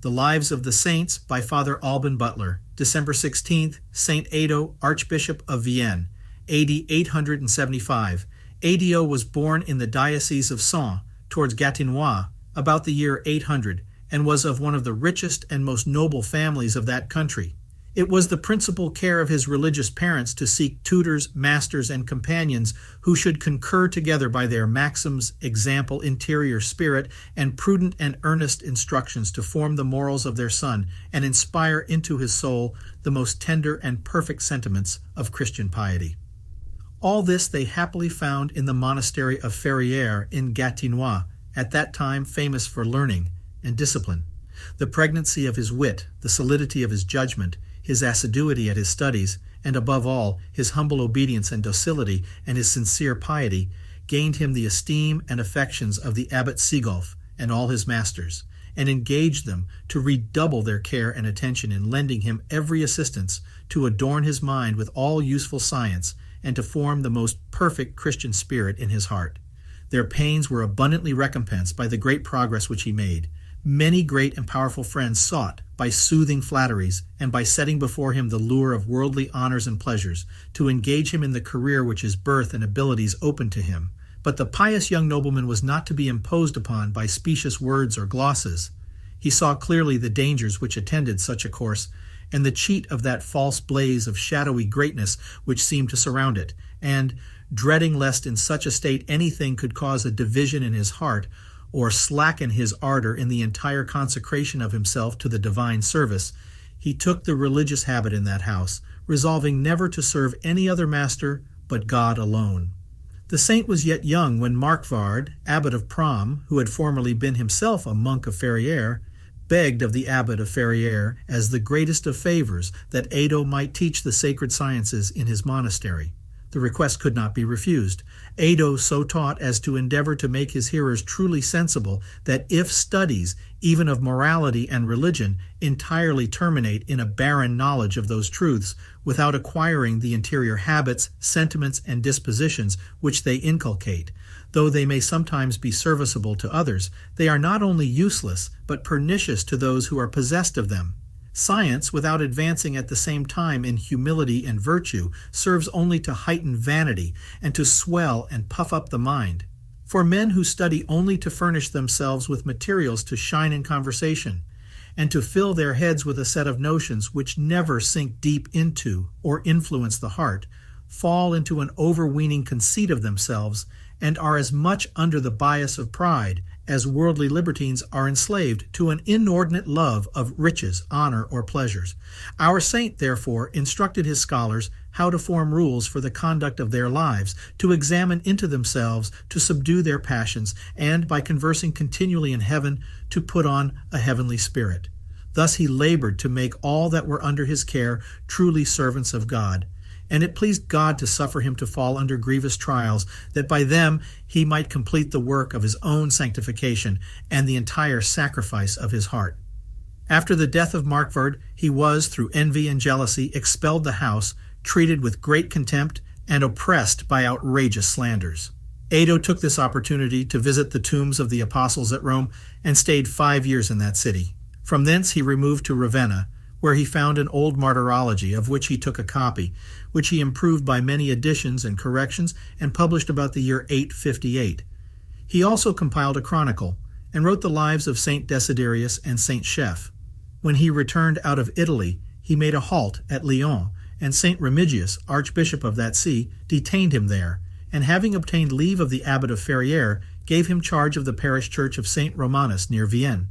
The Lives of the Saints by Father Alban Butler, December 16th, St. Ado, Archbishop of Vienne, AD 875. Ado was born in the Diocese of Sens, towards Gatinois, about the year 800, and was of one of the richest and most noble families of that country. It was the principal care of his religious parents to seek tutors, masters, and companions who should concur together by their maxims, example, interior spirit, and prudent and earnest instructions to form the morals of their son and inspire into his soul the most tender and perfect sentiments of Christian piety. All this they happily found in the Monastery of Ferrières in Gatinois, at that time famous for learning and discipline. The pregnancy of his wit, the solidity of his judgment, his assiduity at his studies, and above all, his humble obedience and docility and his sincere piety, gained him the esteem and affections of the Abbot Sigolf and all his masters, and engaged them to redouble their care and attention in lending him every assistance to adorn his mind with all useful science and to form the most perfect Christian spirit in his heart. Their pains were abundantly recompensed by the great progress which he made. Many great and powerful friends sought, by soothing flatteries, and by setting before him the lure of worldly honors and pleasures, to engage him in the career which his birth and abilities opened to him. But the pious young nobleman was not to be imposed upon by specious words or glosses. He saw clearly the dangers which attended such a course, and the cheat of that false blaze of shadowy greatness which seemed to surround it, and, dreading lest in such a state anything could cause a division in his heart, or slacken his ardor in the entire consecration of himself to the divine service, he took the religious habit in that house, resolving never to serve any other master but God alone. The saint was yet young when Marquard, abbot of Pram, who had formerly been himself a monk of Ferrières, begged of the abbot of Ferrières as the greatest of favors that Ado might teach the sacred sciences in his monastery. The request could not be refused. Ado so taught as to endeavor to make his hearers truly sensible that if studies, even of morality and religion, entirely terminate in a barren knowledge of those truths, without acquiring the interior habits, sentiments, and dispositions which they inculcate, though they may sometimes be serviceable to others, they are not only useless, but pernicious to those who are possessed of them. Science, without advancing at the same time in humility and virtue, serves only to heighten vanity and to swell and puff up the mind. For men who study only to furnish themselves with materials to shine in conversation, and to fill their heads with a set of notions which never sink deep into or influence the heart, fall into an overweening conceit of themselves, and are as much under the bias of pride as worldly libertines are enslaved to an inordinate love of riches, honor, or pleasures. Our saint, therefore, instructed his scholars how to form rules for the conduct of their lives, to examine into themselves, to subdue their passions, and, by conversing continually in heaven, to put on a heavenly spirit. Thus he labored to make all that were under his care truly servants of God. And it pleased God to suffer him to fall under grievous trials, that by them he might complete the work of his own sanctification and the entire sacrifice of his heart. After the death of Marquard, he was, through envy and jealousy, expelled the house, treated with great contempt, and oppressed by outrageous slanders. Ado took this opportunity to visit the tombs of the apostles at Rome and stayed 5 years in that city. From thence he removed to Ravenna, where he found an old Martyrology, of which he took a copy, which he improved by many additions and corrections and published about the year 858. He also compiled a chronicle, and wrote the lives of St. Desiderius and St. Chef. When he returned out of Italy, he made a halt at Lyon, and St. Remigius, Archbishop of that see, detained him there, and having obtained leave of the abbot of Ferrières, gave him charge of the parish church of St. Romanus near Vienne.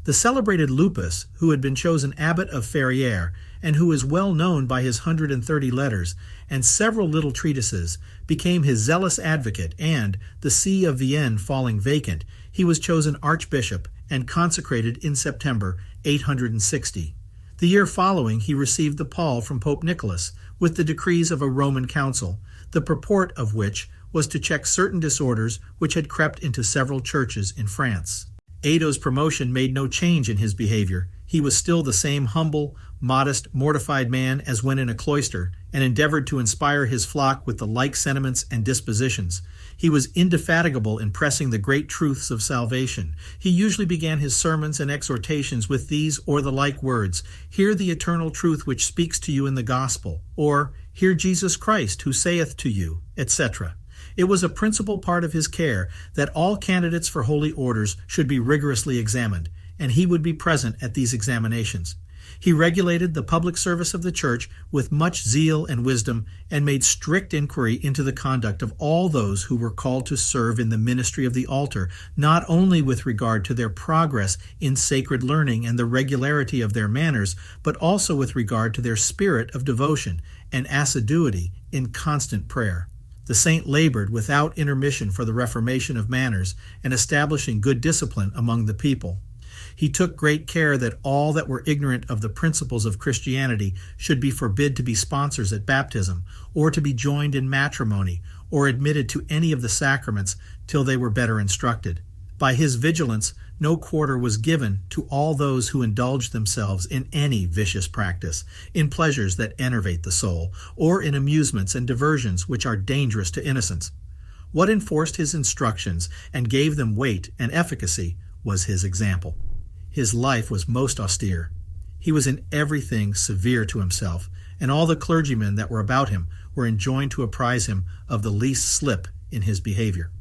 The celebrated Lupus, who had been chosen abbot of Ferrières, and who is well known by his 130 letters and several little treatises, became his zealous advocate, and, the see of Vienne falling vacant, he was chosen archbishop and consecrated in September 860. The year following he received the pall from Pope Nicholas, with the decrees of a Roman council, the purport of which was to check certain disorders which had crept into several churches in France. Ado's promotion made no change in his behavior. He was still the same humble, modest, mortified man as when in a cloister, and endeavored to inspire his flock with the like sentiments and dispositions. He was indefatigable in pressing the great truths of salvation. He usually began his sermons and exhortations with these or the like words: "Hear the eternal truth which speaks to you in the gospel," or "Hear Jesus Christ, who saith to you," etc. It was a principal part of his care that all candidates for holy orders should be rigorously examined, and he would be present at these examinations. He regulated the public service of the Church with much zeal and wisdom, and made strict inquiry into the conduct of all those who were called to serve in the ministry of the altar, not only with regard to their progress in sacred learning and the regularity of their manners, but also with regard to their spirit of devotion and assiduity in constant prayer. The saint labored without intermission for the reformation of manners and establishing good discipline among the people. He took great care that all that were ignorant of the principles of Christianity should be forbid to be sponsors at baptism, or to be joined in matrimony, or admitted to any of the sacraments till they were better instructed. By his vigilance, no quarter was given to all those who indulged themselves in any vicious practice, in pleasures that enervate the soul, or in amusements and diversions which are dangerous to innocence. What enforced his instructions and gave them weight and efficacy was his example. His life was most austere. He was in everything severe to himself, and all the clergymen that were about him were enjoined to apprise him of the least slip in his behavior.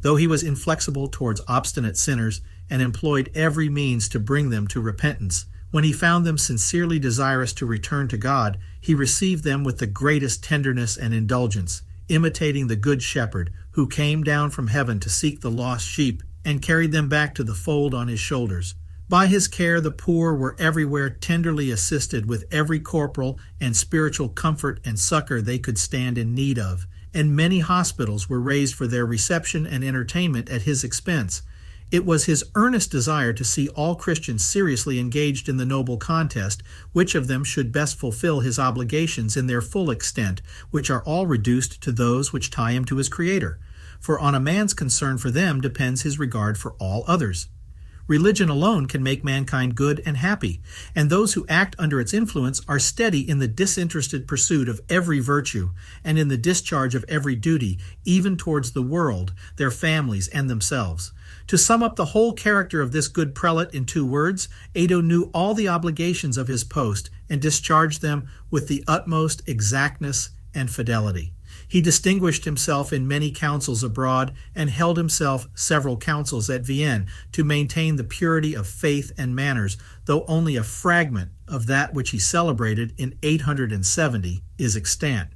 Though he was inflexible towards obstinate sinners, and employed every means to bring them to repentance, when he found them sincerely desirous to return to God, he received them with the greatest tenderness and indulgence, imitating the Good Shepherd, who came down from heaven to seek the lost sheep, and carried them back to the fold on his shoulders. By his care the poor were everywhere tenderly assisted with every corporal and spiritual comfort and succor they could stand in need of, and many hospitals were raised for their reception and entertainment at his expense. It was his earnest desire to see all Christians seriously engaged in the noble contest, which of them should best fulfill his obligations in their full extent, which are all reduced to those which tie him to his Creator. For on a man's concern for them depends his regard for all others. Religion alone can make mankind good and happy, and those who act under its influence are steady in the disinterested pursuit of every virtue, and in the discharge of every duty, even towards the world, their families, and themselves. To sum up the whole character of this good prelate in 2 words, Ado knew all the obligations of his post, and discharged them with the utmost exactness and fidelity. He distinguished himself in many councils abroad, and held himself several councils at Vienne to maintain the purity of faith and manners, though only a fragment of that which he celebrated in 870 is extant.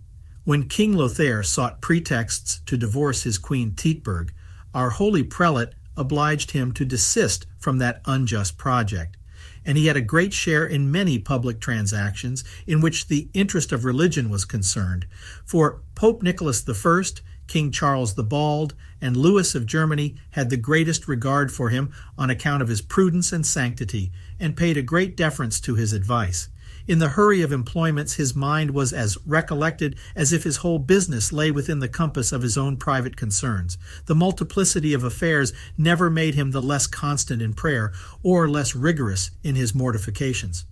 When King Lothair sought pretexts to divorce his queen Teitberg, our holy prelate obliged him to desist from that unjust project, and he had a great share in many public transactions in which the interest of religion was concerned. For Pope Nicholas I, King Charles the Bald, and Louis of Germany had the greatest regard for him on account of his prudence and sanctity, and paid a great deference to his advice. In the hurry of employments his mind was as recollected as if his whole business lay within the compass of his own private concerns. The multiplicity of affairs never made him the less constant in prayer, or less rigorous in his mortifications.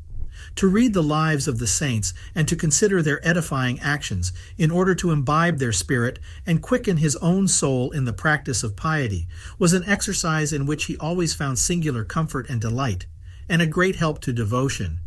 To read the lives of the saints, and to consider their edifying actions, in order to imbibe their spirit and quicken his own soul in the practice of piety, was an exercise in which he always found singular comfort and delight, and a great help to devotion.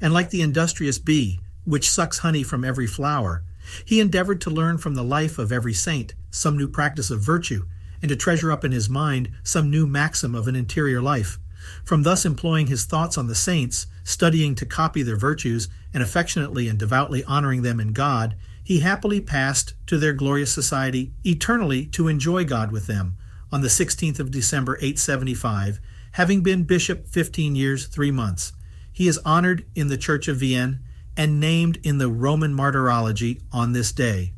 And like the industrious bee, which sucks honey from every flower, he endeavored to learn from the life of every saint some new practice of virtue, and to treasure up in his mind some new maxim of an interior life. From thus employing his thoughts on the saints, studying to copy their virtues, and affectionately and devoutly honoring them in God, he happily passed to their glorious society, eternally to enjoy God with them, on the 16th of December 875, having been bishop 15 years 3 months. He is honored in the Church of Vienne and named in the Roman Martyrology on this day.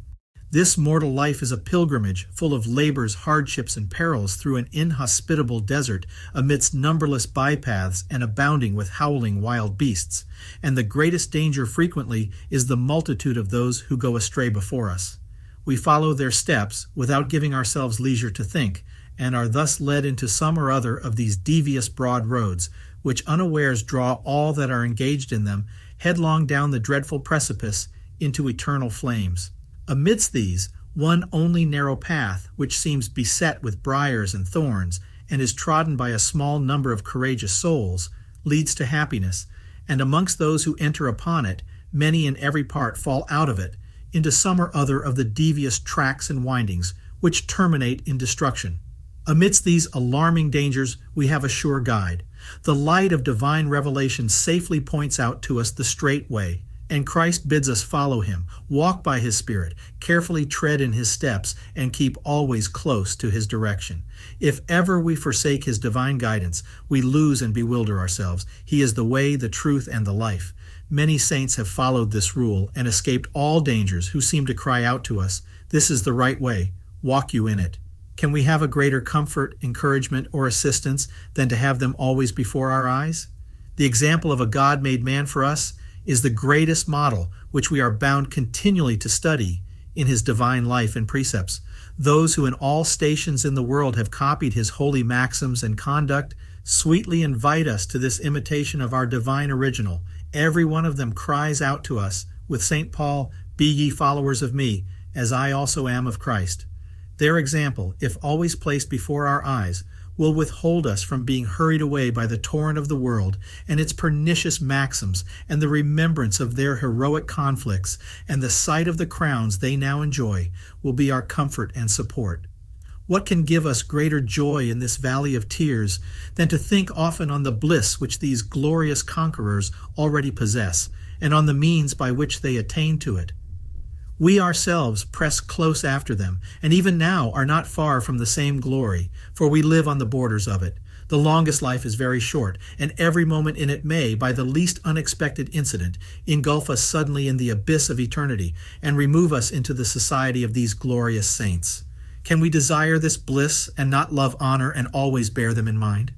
This mortal life is a pilgrimage full of labors, hardships, and perils through an inhospitable desert amidst numberless bypaths and abounding with howling wild beasts, and the greatest danger frequently is the multitude of those who go astray before us. We follow their steps without giving ourselves leisure to think, and are thus led into some or other of these devious broad roads, which unawares draw all that are engaged in them headlong down the dreadful precipice into eternal flames. Amidst these, One only narrow path, which seems beset with briars and thorns, and is trodden by a small number of courageous souls, leads to happiness, and amongst those who enter upon it, many in every part fall out of it, into some or other of the devious tracks and windings, which terminate in destruction. Amidst these alarming dangers, we have a sure guide. The light of divine revelation safely points out to us the straight way, and Christ bids us follow him, walk by his Spirit, carefully tread in his steps, and keep always close to his direction. If ever we forsake his divine guidance, we lose and bewilder ourselves. He is the way, the truth, and the life. Many saints have followed this rule and escaped all dangers who seem to cry out to us, "This is the right way. Walk you in it." Can we have a greater comfort, encouragement, or assistance than to have them always before our eyes? The example of a God made man for us is the greatest model which we are bound continually to study in his divine life and precepts. Those who in all stations in the world have copied his holy maxims and conduct sweetly invite us to this imitation of our divine original. Every one of them cries out to us with St. Paul, "Be ye followers of me, as I also am of Christ." Their example, if always placed before our eyes, will withhold us from being hurried away by the torrent of the world and its pernicious maxims, and the remembrance of their heroic conflicts and the sight of the crowns they now enjoy will be our comfort and support. What can give us greater joy in this valley of tears than to think often on the bliss which these glorious conquerors already possess, and on the means by which they attain to it? We ourselves press close after them, and even now are not far from the same glory, for we live on the borders of it. The longest life is very short, and every moment in it may, by the least unexpected incident, engulf us suddenly in the abyss of eternity, and remove us into the society of these glorious saints. Can we desire this bliss and not love honor and always bear them in mind?